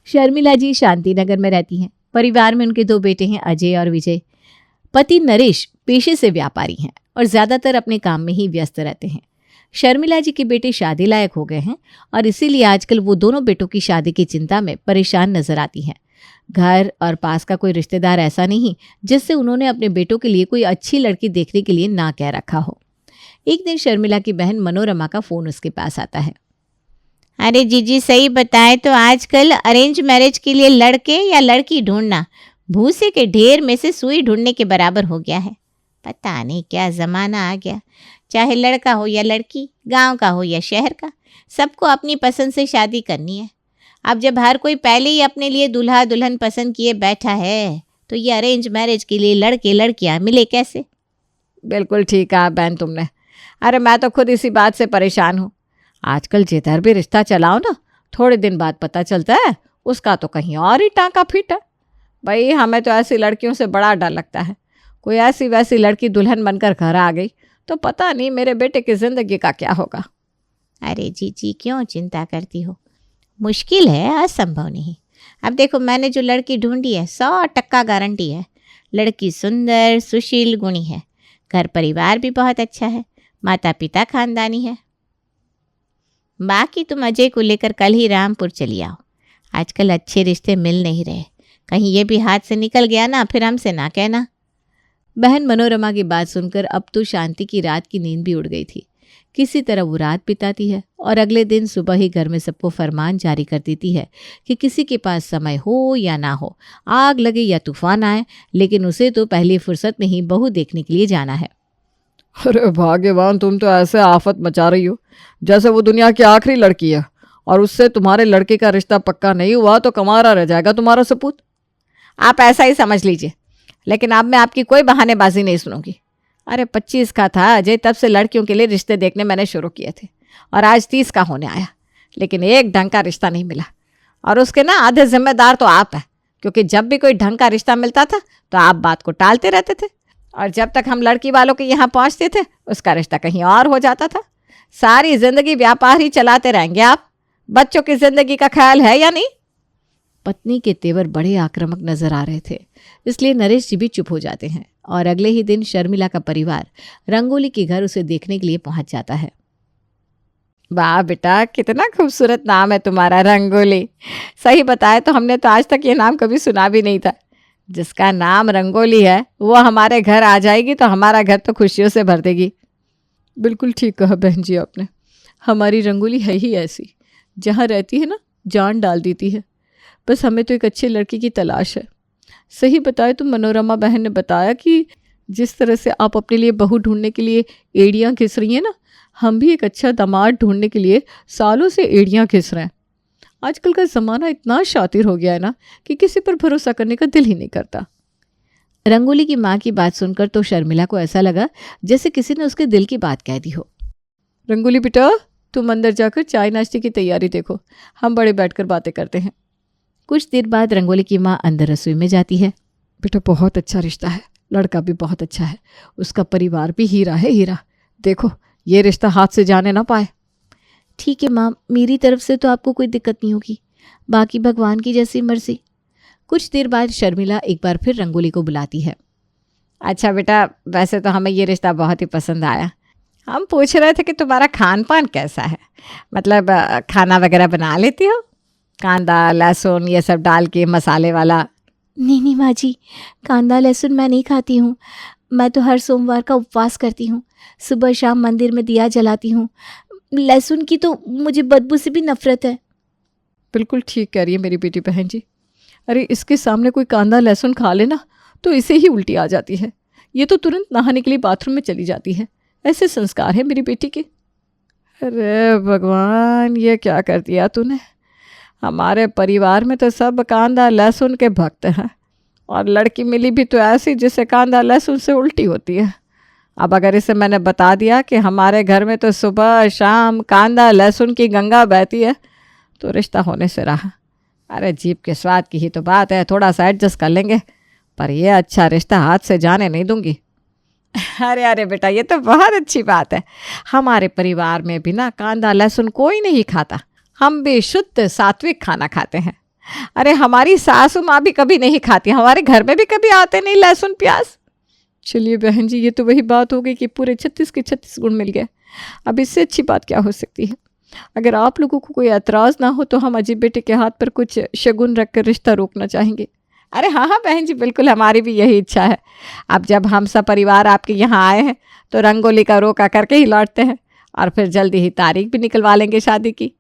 शर्मिला जी शांतिनगर में रहती हैं। परिवार में उनके 2 बेटे हैं, अजय और विजय। पति नरेश पेशे से व्यापारी हैं और ज़्यादातर अपने काम में ही व्यस्त रहते हैं। शर्मिला जी के बेटे शादी लायक हो गए हैं और इसीलिए आजकल वो दोनों बेटों की शादी की चिंता में परेशान नजर आती हैं। घर और पास का कोई रिश्तेदार ऐसा नहीं जिससे उन्होंने अपने बेटों के लिए कोई अच्छी लड़की देखने के लिए ना कह रखा हो। एक दिन शर्मिला की बहन मनोरमा का फ़ोन उसके पास आता है। अरे जीजी, सही बताए तो आजकल अरेंज मैरिज के लिए लड़के या लड़की ढूंढना भूसे के ढेर में से सुई ढूंढने के बराबर हो गया है। पता नहीं क्या ज़माना आ गया। चाहे लड़का हो या लड़की, गांव का हो या शहर का, सबको अपनी पसंद से शादी करनी है। अब जब हर कोई पहले ही अपने लिए दूल्हा दुल्हन पसंद किए बैठा है तो ये अरेंज मैरिज के लिए लड़के लड़कियां मिले कैसे? बिल्कुल ठीक कहा बहन तुमने। अरे मैं तो खुद इसी बात से परेशान हूँ। आजकल जिधर भी रिश्ता चलाओ ना, थोड़े दिन बाद पता चलता है उसका तो कहीं और ही टाँका फिट है। भाई हमें तो ऐसी लड़कियों से बड़ा डर लगता है। कोई ऐसी वैसी लड़की दुल्हन बनकर घर आ गई तो पता नहीं मेरे बेटे की ज़िंदगी का क्या होगा। अरे जीजी, क्यों चिंता करती हो? मुश्किल है, असंभव नहीं। अब देखो, मैंने जो लड़की ढूंढी है 100% गारंटी है। लड़की सुंदर सुशील गुणी है, घर परिवार भी बहुत अच्छा है, माता पिता खानदानी है। बाकी तुम अजय को लेकर कल ही रामपुर चली आओ। आजकल अच्छे रिश्ते मिल नहीं रहे। कहीं ये भी हाथ से निकल गया ना, फिर हमसे ना कहना। बहन मनोरमा की बात सुनकर अब तो शांति की रात की नींद भी उड़ गई थी। किसी तरह वो रात बिताती है और अगले दिन सुबह ही घर में सबको फरमान जारी कर देती है कि किसी के पास समय हो या ना हो, आग लगे या तूफान आए, लेकिन उसे तो पहली फुर्सत में ही बहू देखने के लिए जाना है। अरे भाग्यवान, तुम तो ऐसे आफत मचा रही हो जैसे वो दुनिया की आखिरी लड़की है और उससे तुम्हारे लड़के का रिश्ता पक्का नहीं हुआ तो कमारा रह जाएगा तुम्हारा सपूत। आप ऐसा ही समझ लीजिए, लेकिन अब मैं आपकी कोई बहानेबाजी नहीं सुनूंगी। अरे 25 का था अजय तब से लड़कियों के लिए रिश्ते देखने मैंने शुरू किए थे और आज 30 का होने आया, लेकिन एक ढंग का रिश्ता नहीं मिला। और उसके ना आधे जिम्मेदार तो आप हैं, क्योंकि जब भी कोई ढंग का रिश्ता मिलता था तो आप बात को टालते रहते थे और जब तक हम लड़की वालों के यहाँ पहुँचते थे उसका रिश्ता कहीं और हो जाता था। सारी जिंदगी व्यापार ही चलाते रहेंगे आप। बच्चों की जिंदगी का ख्याल है या नहीं? पत्नी के तेवर बड़े आक्रामक नजर आ रहे थे, इसलिए नरेश जी भी चुप हो जाते हैं और अगले ही दिन शर्मिला का परिवार रंगोली के घर उसे देखने के लिए पहुंच जाता है। वाह बेटा, कितना खूबसूरत नाम है तुम्हारा, रंगोली। सही बताए तो हमने तो आज तक ये नाम कभी सुना भी नहीं था। जिसका नाम रंगोली है वो हमारे घर आ जाएगी तो हमारा घर तो खुशियों से भर देगी। बिल्कुल ठीक कहा बहन जी आपने। हमारी रंगोली है ही ऐसी, जहाँ रहती है ना जान डाल देती है। बस हमें तो एक अच्छी लड़की की तलाश है। सही बताए तो मनोरमा बहन ने बताया कि जिस तरह से आप अपने लिए बहू ढूंढने के लिए एड़ियाँ घिस रही हैं ना, हम भी एक अच्छा दामाद ढूंढने के लिए सालों से एड़ियाँ घिस रहे हैं। आजकल का ज़माना इतना शातिर हो गया है ना कि किसी पर भरोसा करने का दिल ही नहीं करता। रंगोली की माँ की बात सुनकर तो शर्मिला को ऐसा लगा जैसे किसी ने उसके दिल की बात कह दी हो। रंगोली बेटा, तुम अंदर जाकर चाय नाश्ते की तैयारी देखो, हम बड़े बैठकर बातें करते हैं। कुछ देर बाद रंगोली की माँ अंदर रसोई में जाती है। बेटा बहुत अच्छा रिश्ता है, लड़का भी बहुत अच्छा है, उसका परिवार भी हीरा है हीरा। देखो ये रिश्ता हाथ से जाने ना पाए। ठीक है माँ, मेरी तरफ से तो आपको कोई दिक्कत नहीं होगी, बाकी भगवान की जैसी मर्जी। कुछ देर बाद शर्मिला एक बार फिर रंगोली को बुलाती है। अच्छा बेटा, वैसे तो हमें ये रिश्ता बहुत ही पसंद आया। हम पूछ रहे थे कि तुम्हारा खान पान कैसा है, मतलब खाना वगैरह बना लेती हो? कांदा लहसुन ये सब डाल के मसाले वाला? नहीं माँ जी, कांदा लहसुन मैं नहीं खाती हूँ। मैं तो हर सोमवार का उपवास करती हूँ, सुबह शाम मंदिर में दिया जलाती हूँ। लहसुन की तो मुझे बदबू से भी नफरत है। बिल्कुल ठीक कह रही है मेरी बेटी बहन जी। अरे इसके सामने कोई कांदा लहसुन खा लेना तो इसे ही उल्टी आ जाती है। ये तो तुरंत नहाने के लिए बाथरूम में चली जाती है। ऐसे संस्कार है मेरी बेटी के। अरे भगवान, ये क्या कर दिया तूने। हमारे परिवार में तो सब कांदा लहसुन के भक्त हैं और लड़की मिली भी तो ऐसी जिसे कांदा लहसुन से उल्टी होती है। अब अगर इसे मैंने बता दिया कि हमारे घर में तो सुबह शाम कांदा लहसुन की गंगा बहती है तो रिश्ता होने से रहा। अरे जीभ के स्वाद की ही तो बात है, थोड़ा सा एडजस्ट कर लेंगे, पर यह अच्छा रिश्ता हाथ से जाने नहीं दूंगी। अरे बेटा, ये तो बहुत अच्छी बात है। हमारे परिवार में भी ना कांदा लहसुन कोई नहीं खाता, हम भी शुद्ध सात्विक खाना खाते हैं। अरे हमारी सासू माँ भी कभी नहीं खाती, हमारे घर में भी कभी आते नहीं लहसुन प्याज। चलिए बहन जी, ये तो वही बात हो गई कि पूरे 36 के 36 गुण मिल गए। अब इससे अच्छी बात क्या हो सकती है। अगर आप लोगों को कोई एतराज़ ना हो तो हम अजय बेटे के हाथ पर कुछ शगुन रख कर रिश्ता रोकना चाहेंगे। अरे हाँ हाँ बहन जी, बिल्कुल हमारी भी यही इच्छा है। अब जब हम सब परिवार आपके यहाँ आए हैं तो रंगोली का रोका करके ही लौटते हैं और फिर जल्दी ही तारीख भी निकलवा लेंगे शादी की।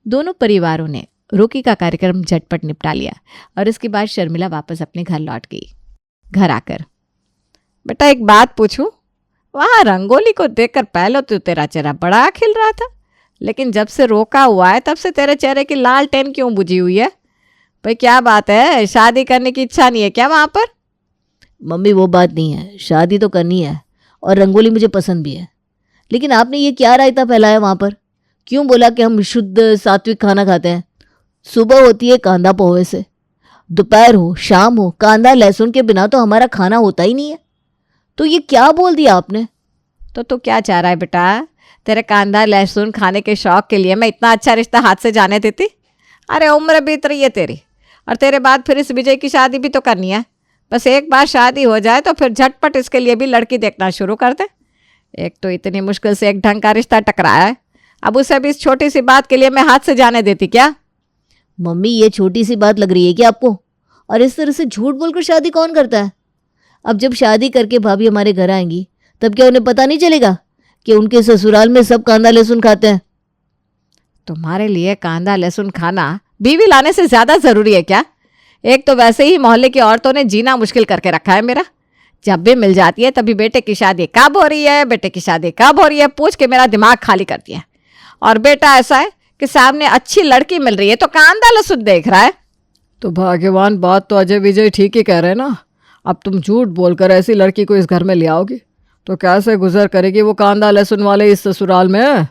दोनों परिवारों ने रोकी का कार्यक्रम झटपट निपटा लिया और इसके बाद शर्मिला वापस अपने घर लौट गई। घर आकर, बेटा एक बात पूछूं, वहाँ रंगोली को देखकर पहले तो तेरा चेहरा बड़ा खिल रहा था, लेकिन जब से रोका हुआ है तब से तेरे चेहरे की लालटेन क्यों बुझी हुई है? भाई क्या बात है, शादी करने की इच्छा नहीं है क्या वहाँ पर? मम्मी वो बात नहीं है, शादी तो करनी है और रंगोली मुझे पसंद भी है, लेकिन आपने ये क्या रायता फैलाया वहाँ पर? क्यों बोला कि हम शुद्ध सात्विक खाना खाते हैं? सुबह होती है कांदा पोहे से, दोपहर हो शाम हो कांदा लहसुन के बिना तो हमारा खाना होता ही नहीं है। तो ये क्या बोल दिया आपने? तो तू क्या चाह रहा है बेटा? तेरे कांदा लहसुन खाने के शौक के लिए मैं इतना अच्छा रिश्ता हाथ से जाने देती? अरे उम्र बीत रही है तेरी, और तेरे बाद फिर इस विजय की शादी भी तो करनी है। बस एक बार शादी हो जाए तो फिर झटपट इसके लिए भी लड़की देखना शुरू कर दे। एक तो इतनी मुश्किल से एक ढंग का रिश्ता टकराया है, अब उसे भी इस छोटी सी बात के लिए मैं हाथ से जाने देती क्या? मम्मी ये छोटी सी बात लग रही है क्या आपको? और इस तरह से झूठ बोलकर शादी कौन करता है? अब जब शादी करके भाभी हमारे घर आएंगी तब क्या उन्हें पता नहीं चलेगा कि उनके ससुराल में सब कांदा लहसुन खाते हैं? तुम्हारे लिए कांदा लहसुन खाना बीवी लाने से ज़्यादा ज़रूरी है क्या? एक तो वैसे ही मोहल्ले की औरतों ने जीना मुश्किल करके रखा है मेरा। जब भी मिल जाती है तभी बेटे की शादी कब हो रही है, बेटे की शादी कब हो रही है पूछ के मेरा दिमाग खाली कर दिया। और बेटा ऐसा है कि सामने अच्छी लड़की मिल रही है तो कांदा लहसुन देख रहा है। तो भाग्यवान, बात तो अजय विजय ठीक ही कह रहे हैं ना। अब तुम झूठ बोलकर ऐसी लड़की को इस घर में ले आओगी तो कैसे गुजर करेगी वो कांदा लहसुन वाले इस ससुराल में?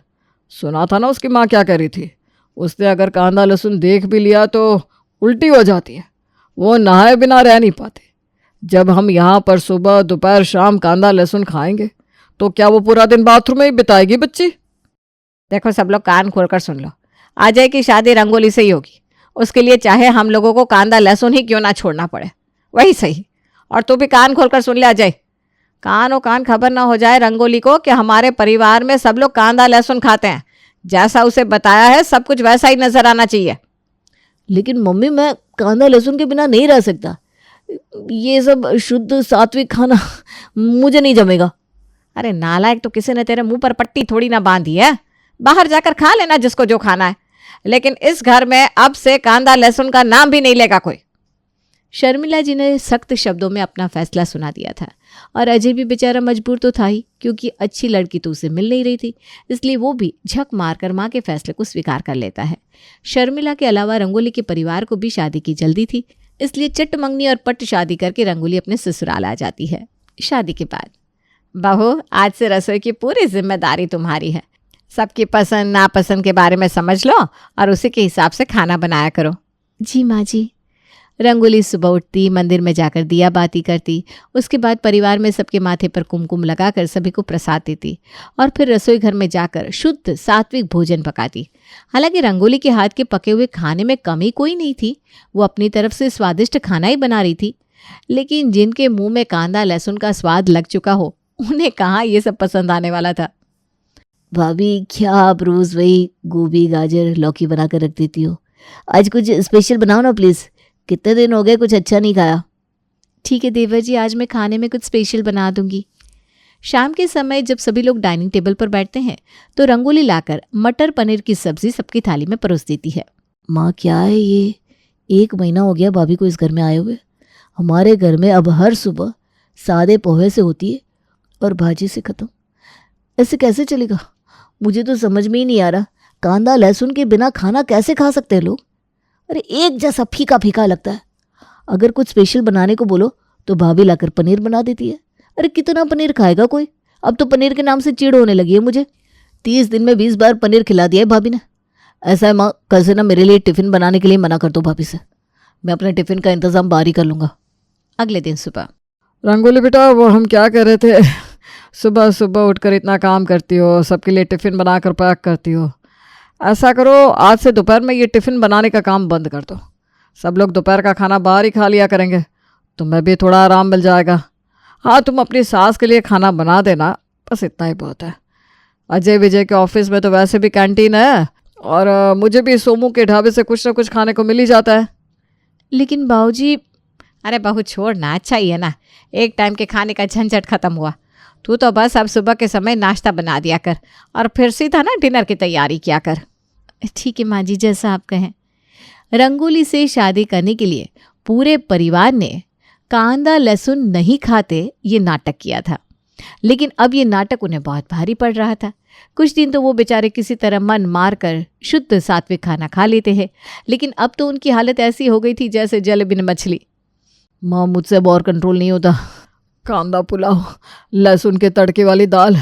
सुना था ना उसकी माँ क्या कह रही थी, उसने अगर कांदा लहसुन देख भी लिया तो उल्टी हो जाती है, वो नहाए बिना रह नहीं पाते। जब हम यहाँ पर सुबह दोपहर शाम कांदा लहसुन खाएंगे तो क्या वो पूरा दिन बाथरूम में ही बिताएगी बच्ची? देखो सब लोग कान खोलकर सुन लो, अजय की शादी रंगोली से ही होगी। उसके लिए चाहे हम लोगों को कांदा लहसुन ही क्यों ना छोड़ना पड़े, वही सही। और तू भी कान खोलकर सुन ले अजय, कानों कान खबर ना हो जाए रंगोली को कि हमारे परिवार में सब लोग कांदा लहसुन खाते हैं। जैसा उसे बताया है सब कुछ वैसा ही नजर आना चाहिए। लेकिन मम्मी मैं कांदा लहसुन के बिना नहीं रह सकता, ये सब शुद्ध सात्विक खाना मुझे नहीं जमेगा। अरे नालायक, तो किसी ने तेरे मुंह पर पट्टी थोड़ी ना बांधी है, बाहर जाकर खा लेना जिसको जो खाना है, लेकिन इस घर में अब से कांदा लहसुन का नाम भी नहीं लेगा कोई। शर्मिला जी ने सख्त शब्दों में अपना फैसला सुना दिया था और अजय भी बेचारा मजबूर तो था ही, क्योंकि अच्छी लड़की तो उसे मिल नहीं रही थी, इसलिए वो भी झक मारकर माँ के फैसले को स्वीकार कर लेता है। शर्मिला के अलावा रंगोली के परिवार को भी शादी की जल्दी थी, इसलिए चट मंगनी और पट शादी करके रंगोली अपने ससुराल आ जाती है। शादी के बाद, बहू आज से रसोई की पूरी जिम्मेदारी तुम्हारी है। सबकी पसंद नापसंद के बारे में समझ लो और उसी के हिसाब से खाना बनाया करो। जी माँ जी। रंगोली सुबह उठती, मंदिर में जाकर दिया बाती करती, उसके बाद परिवार में सबके माथे पर कुमकुम लगाकर सभी को प्रसाद देती और फिर रसोई घर में जाकर शुद्ध सात्विक भोजन पकाती। हालांकि रंगोली के हाथ के पके हुए खाने में कमी कोई नहीं थी, वो अपनी तरफ से स्वादिष्ट खाना ही बना रही थी, लेकिन जिनके मुंह में कांदा लहसुन का स्वाद लग चुका हो उन्हें कहाँ ये सब पसंद आने वाला था। भाभी क्या आप रोज़ वही गोभी गाजर लौकी बना कर रख देती हो? आज कुछ स्पेशल बनाओ ना प्लीज़, कितने दिन हो गए कुछ अच्छा नहीं खाया। ठीक है देवर जी, आज मैं खाने में कुछ स्पेशल बना दूंगी। शाम के समय जब सभी लोग डाइनिंग टेबल पर बैठते हैं तो रंगोली लाकर मटर पनीर की सब्जी सबकी थाली में परोस देती है। माँ क्या है ये, 1 महीना हो गया भाभी को इस घर में आए हुए। हमारे घर में अब हर सुबह सादे पोहे से होती है और भाजी से ख़त्म। ऐसे कैसे चलेगा? मुझे तो समझ में ही नहीं आ रहा, कांदा लहसुन के बिना खाना कैसे खा सकते हैं लोग? अरे एक जैसा फीका फीका लगता है। अगर कुछ स्पेशल बनाने को बोलो तो भाभी लाकर पनीर बना देती है। अरे कितना पनीर खाएगा कोई? अब तो पनीर के नाम से चिढ़ होने लगी है मुझे। 30 दिन में 20 बार पनीर खिला दिया है भाभी ने। ऐसा है माँ, कल से ना मेरे लिए टिफ़िन बनाने के लिए मना कर दो भाभी से, मैं अपने टिफ़िन का इंतज़ाम बाहर ही कर लूँगा। अगले दिन सुबह, रंगोली बेटा, वो हम क्या कर रहे थे, सुबह सुबह उठकर इतना काम करती हो, सबके लिए टिफ़िन बनाकर पैक करती हो। ऐसा करो आज से दोपहर में ये टिफ़िन बनाने का काम बंद कर दो। सब लोग दोपहर का खाना बाहर ही खा लिया करेंगे, तुम्हें भी थोड़ा आराम मिल जाएगा। हाँ, तुम अपनी सास के लिए खाना बना देना, बस इतना ही बहुत है। अजय विजय के ऑफिस में तो वैसे भी कैंटीन है, और मुझे भी सोमू के ढाबे से कुछ ना कुछ खाने को मिल ही जाता है। लेकिन बाबूजी, अरे बहू छोड़ ना, अच्छा ही है ना, एक टाइम के खाने का झंझट खत्म हुआ। तू तो बस अब सुबह के समय नाश्ता बना दिया कर और फिर सीधा ना डिनर की तैयारी किया कर। ठीक है माँ जी, जैसा आप कहें। रंगोली से शादी करने के लिए पूरे परिवार ने कांदा लहसुन नहीं खाते ये नाटक किया था, लेकिन अब ये नाटक उन्हें बहुत भारी पड़ रहा था। कुछ दिन तो वो बेचारे किसी तरह मन मार कर शुद्ध सात्विक खाना खा लेते हैं, लेकिन अब तो उनकी हालत ऐसी हो गई थी जैसे जल बिन मछली। माँ, मुझसे अब और कंट्रोल नहीं होता। कांदा पुलाव, लहसुन के तड़के वाली दाल,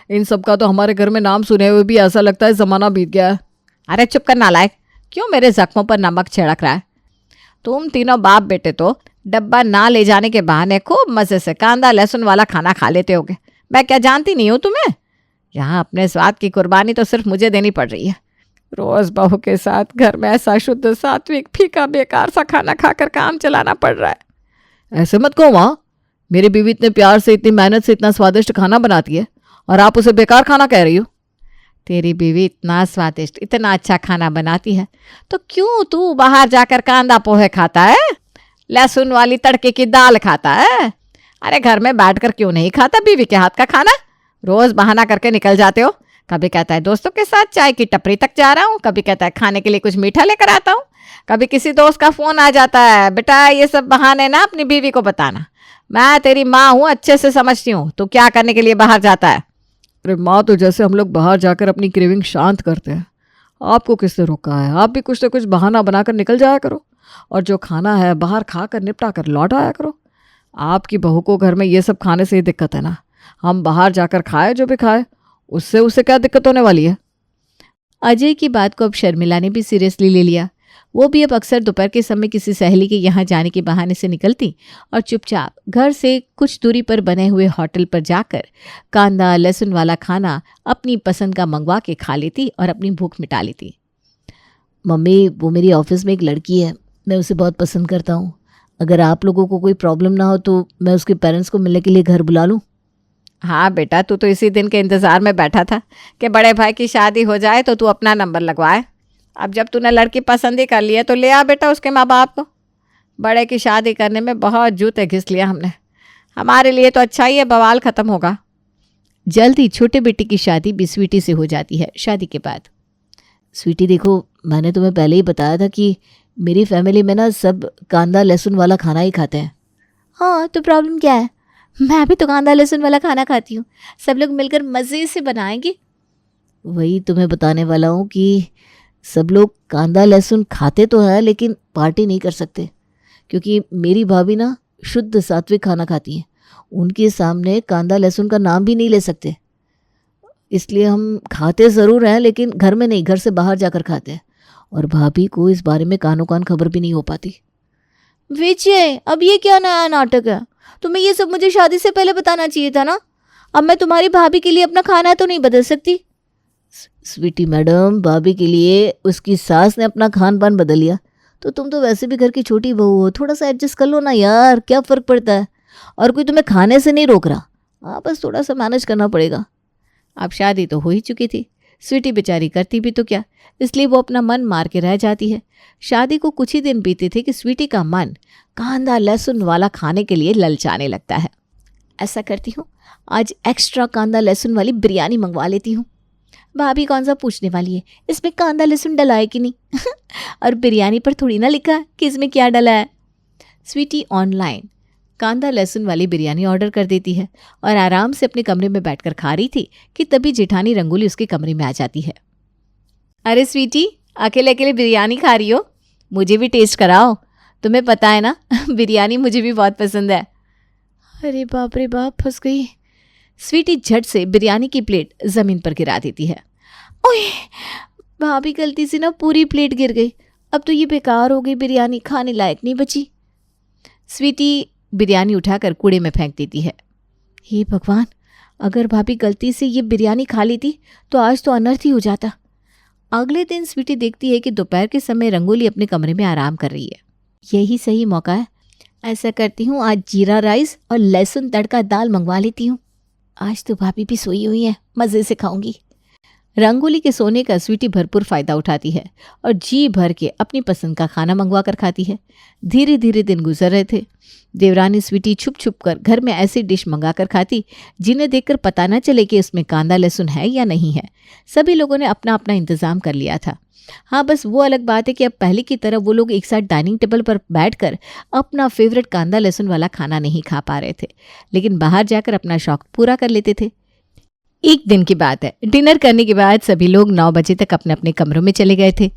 इन सब का तो हमारे घर में नाम सुने हुए भी ऐसा लगता है ज़माना बीत गया है। अरे चुप कर नालायक, क्यों मेरे जख्मों पर नमक छिड़क रहा है? तुम तीनों बाप बेटे तो डब्बा ना ले जाने के बहाने खूब मज़े से कांदा लहसुन वाला खाना खा लेते होगे। मैं क्या जानती नहीं हूँ तुम्हें? यहाँ अपने स्वाद की कुर्बानी तो सिर्फ मुझे देनी पड़ रही है। रोज़ बहू के साथ घर में ऐसा शुद्ध सात्विक फीका बेकार सा खाना खाकर काम चलाना पड़ रहा है। ऐसे मत कहो माँ, मेरी बीवी इतने प्यार से, इतनी मेहनत से इतना स्वादिष्ट खाना बनाती है और आप उसे बेकार खाना कह रही हो। तेरी बीवी इतना स्वादिष्ट, इतना अच्छा खाना बनाती है तो क्यों तू बाहर जाकर कांदा पोहे खाता है, लहसुन वाली तड़के की दाल खाता है? अरे घर में बैठकर क्यों नहीं खाता बीवी के हाथ का खाना? रोज बहाना करके निकल जाते हो। कभी कहता है दोस्तों के साथ चाय की टपरी तक जा रहा हूँ, कभी कहता है खाने के लिए कुछ मीठा लेकर आता हूँ, कभी किसी दोस्त का फ़ोन आ जाता है। बेटा ये सब बहाने ना अपनी बीवी को बताना, मैं तेरी माँ हूँ, अच्छे से समझती हूँ तू क्या करने के लिए बाहर जाता है। अरे माँ, तो जैसे हम लोग बाहर जाकर अपनी क्रेविंग शांत करते हैं, आपको किसने रोका है? आप भी कुछ ना कुछ बहाना बनाकर निकल जाया करो और जो खाना है बाहर खा कर निपटा कर लौट आया करो। आपकी बहू को घर में ये सब खाने से ही दिक्कत है ना, हम बाहर जाकर खाए जो भी खाए, उससे उसे क्या दिक्कत होने वाली है? अजय की बात को अब शर्मिला ने भी सीरियसली ले लिया। वो भी अब अक्सर दोपहर के समय किसी सहेली के यहाँ जाने के बहाने से निकलती और चुपचाप घर से कुछ दूरी पर बने हुए होटल पर जाकर कांदा लहसुन वाला खाना अपनी पसंद का मंगवा के खा लेती और अपनी भूख मिटा लेती। मम्मी, वो मेरी ऑफिस में एक लड़की है, मैं उसे बहुत पसंद करता हूँ। अगर आप लोगों को कोई प्रॉब्लम ना हो तो मैं उसके पेरेंट्स को मिलने के लिए घर बुला लूँ। हाँ बेटा, तू तो इसी दिन के इंतज़ार में बैठा था कि बड़े भाई की शादी हो जाए तो तू अपना नंबर लगवाए। अब जब तूने लड़की पसंद ही कर ली है तो ले आ बेटा उसके माँ बाप को। बड़े की शादी करने में बहुत जूते घिस लिया हमने, हमारे लिए तो अच्छा ही है, बवाल ख़त्म होगा। जल्द ही छोटे बेटे की शादी भी स्वीटी से हो जाती है। शादी के बाद स्वीटी देखो, मैंने तुम्हें पहले ही बताया था कि मेरी फैमिली में ना सब कांदा लहसुन वाला खाना ही खाते हैं। हाँ, तो प्रॉब्लम क्या है? मैं भी तो कांदा लहसुन वाला खाना खाती हूँ, सब लोग मिलकर मज़े से बनाएंगे। वही तुम्हें बताने वाला हूँ कि सब लोग कांदा लहसुन खाते तो हैं लेकिन पार्टी नहीं कर सकते, क्योंकि मेरी भाभी ना शुद्ध सात्विक खाना खाती हैं। उनके सामने कांदा लहसुन का नाम भी नहीं ले सकते, इसलिए हम खाते ज़रूर हैं लेकिन घर में नहीं, घर से बाहर जाकर खाते हैं। और भाभी को इस बारे में कानों कान खबर भी नहीं हो पाती। विजय, अब ये क्या नया नाटक है? तुम्हें ये सब मुझे शादी से पहले बताना चाहिए था ना। अब मैं तुम्हारी भाभी के लिए अपना खाना तो नहीं बदल सकती। स्वीटी मैडम, भाभी के लिए उसकी सास ने अपना खान पान बदल लिया तो तुम तो वैसे भी घर की छोटी बहू हो, थोड़ा सा एडजस्ट कर लो ना यार, क्या फ़र्क पड़ता है? और कोई तुम्हें खाने से नहीं रोक रहा, हाँ बस थोड़ा सा मैनेज करना पड़ेगा। अब शादी तो हो ही चुकी थी, स्वीटी बेचारी करती भी तो क्या, इसलिए वो अपना मन मार के रह जाती है। शादी को कुछ ही दिन बीते थे कि स्वीटी का मन कांदा लहसुन वाला खाने के लिए ललचाने लगता है। ऐसा करती हूँ, आज एक्स्ट्रा कांदा लहसुन वाली बिरयानी मंगवा लेती हूँ। भाभी कौन सा पूछने वाली है इसमें कांदा लहसुन डला है कि नहीं और बिरयानी पर थोड़ी ना लिखा है कि इसमें क्या डला है। स्वीटी ऑनलाइन कांदा लहसुन वाली बिरयानी ऑर्डर कर देती है और आराम से अपने कमरे में बैठकर खा रही थी कि तभी जेठानी रंगोली उसके कमरे में आ जाती है। अरे स्वीटी, अकेले अकेले बिरयानी खा रही हो? मुझे भी टेस्ट कराओ, तुम्हें पता है ना बिरयानी मुझे भी बहुत पसंद है। अरे बाप रे बाप, फंस गई। स्वीटी झट से बिरयानी की प्लेट ज़मीन पर गिरा देती है। ओए, भाभी गलती से ना पूरी प्लेट गिर गई, अब तो ये बेकार हो गई, बिरयानी खाने लायक नहीं बची। स्वीटी बिरयानी उठाकर कूड़े में फेंक देती है। हे भगवान, अगर भाभी गलती से ये बिरयानी खा लेती तो आज तो अनर्थ ही हो जाता। अगले दिन स्वीटी देखती है कि दोपहर के समय रंगोली अपने कमरे में आराम कर रही है। यही सही मौका है। ऐसा करती हूँ, आज जीरा राइस और लहसुन तड़का दाल मंगवा लेती हूँ। आज तो भाभी भी सोई हुई है, मज़े से खाऊंगी। रंगोली के सोने का स्वीटी भरपूर फ़ायदा उठाती है और जी भर के अपनी पसंद का खाना मंगवा कर खाती है। धीरे धीरे दिन गुजर रहे थे। देवरानी स्वीटी छुप छुप कर घर में ऐसी डिश मंगा कर खाती जिन्हें देखकर पता न चले कि उसमें कांदा लहसुन है या नहीं है। सभी लोगों ने अपना अपना इंतज़ाम कर लिया था। हाँ, बस वो अलग बात है कि अब पहले की तरह वो लोग एक साथ डाइनिंग टेबल पर बैठकर अपना फेवरेट कांदा लहसुन वाला खाना नहीं खा पा रहे थे, लेकिन बाहर जाकर अपना शौक पूरा कर लेते थे। एक दिन की बात है। डिनर करने के बाद सभी लोग 9 बजे तक अपने अपने कमरों में चले गए थे।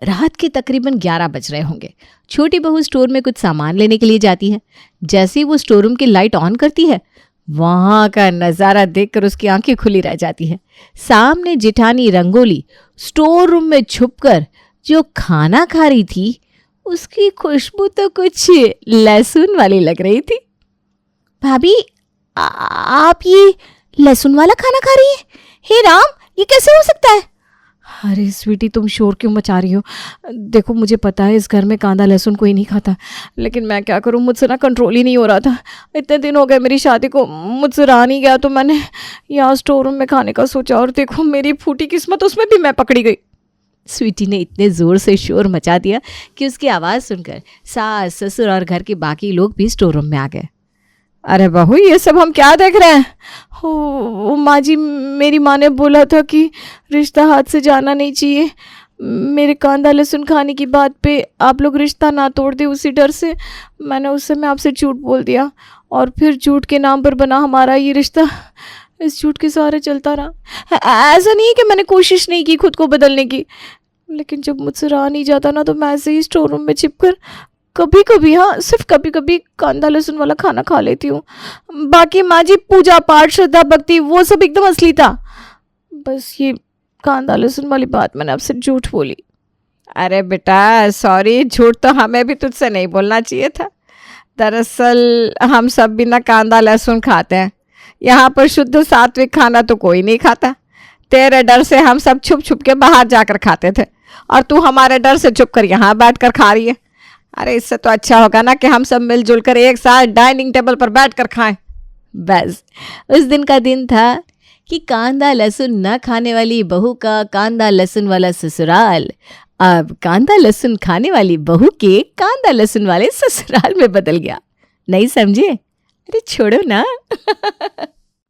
रात के तकरीबन 11 बज रहे होंगे। छोटी बहू स्टोर में कुछ सामान लेने के लिए जाती है। जैसे ही वो स्टोर रूम की लाइट ऑन करती है, वहाँ का नज़ारा देखकर उसकी आंखें खुली रह जाती है। सामने जिठानी रंगोली स्टोर रूम में छुपकर जो खाना खा रही थी, उसकी खुशबू तो कुछ लहसुन वाली लग रही थी। भाभी, आप ये लहसुन वाला खाना खा रही है? हे राम, ये कैसे हो सकता है? अरे स्वीटी, तुम शोर क्यों मचा रही हो? देखो, मुझे पता है इस घर में कांदा लहसुन कोई नहीं खाता, लेकिन मैं क्या करूं, मुझसे ना कंट्रोल ही नहीं हो रहा था। इतने दिन हो गए मेरी शादी को, मुझसे रहा नहीं गया, तो मैंने यहाँ स्टोर रूम में खाने का सोचा, और देखो मेरी फूटी किस्मत, उसमें भी मैं पकड़ी गई। स्वीटी ने इतने ज़ोर से शोर मचा दिया कि उसकी आवाज़ सुनकर सास, ससुर और घर के बाकी लोग भी स्टोर रूम में आ गए। अरे बहू, ये सब हम क्या देख रहे हैं? हो माँ जी, मेरी माँ ने बोला था कि रिश्ता हाथ से जाना नहीं चाहिए। मेरे कांदा लहसुन खाने की बात पे आप लोग रिश्ता ना तोड़ दे, उसी डर से मैंने उस समय आपसे झूठ बोल दिया, और फिर झूठ के नाम पर बना हमारा ये रिश्ता। इस झूठ के सहारे चलता रहा। ऐसा नहीं है कि मैंने कोशिश नहीं की खुद को बदलने की, लेकिन जब मुझसे रहा नहीं जाता ना, तो मैं ऐसे ही स्टोर रूम में छिपकर कभी कभी, हाँ सिर्फ कभी कभी, कांदा लहसुन वाला खाना खा लेती हूँ। बाकी माँ जी, पूजा पाठ, श्रद्धा भक्ति, वो सब एकदम असली था। बस ये कांदा लहसुन वाली बात मैंने आपसे झूठ बोली। अरे बेटा सॉरी, झूठ तो हमें भी तुझसे नहीं बोलना चाहिए था। दरअसल हम सब बिना कांदा लहसुन खाते हैं। यहाँ पर शुद्ध सात्विक खाना तो कोई नहीं खाता। तेरे डर से हम सब छुप छुप के बाहर जाकर खाते थे, और तू हमारे डर से छुप कर यहाँ बैठ कर खा रही है। अरे इससे तो अच्छा होगा ना कि हम सब मिलजुल कर एक साथ डाइनिंग टेबल पर बैठ कर खाएं। बस उस दिन का दिन था कि कांदा लहसुन न खाने वाली बहू का कांदा लहसुन वाला ससुराल अब कांदा लहसुन खाने वाली बहू के कांदा लहसुन वाले ससुराल में बदल गया। नहीं समझे? अरे छोड़ो ना।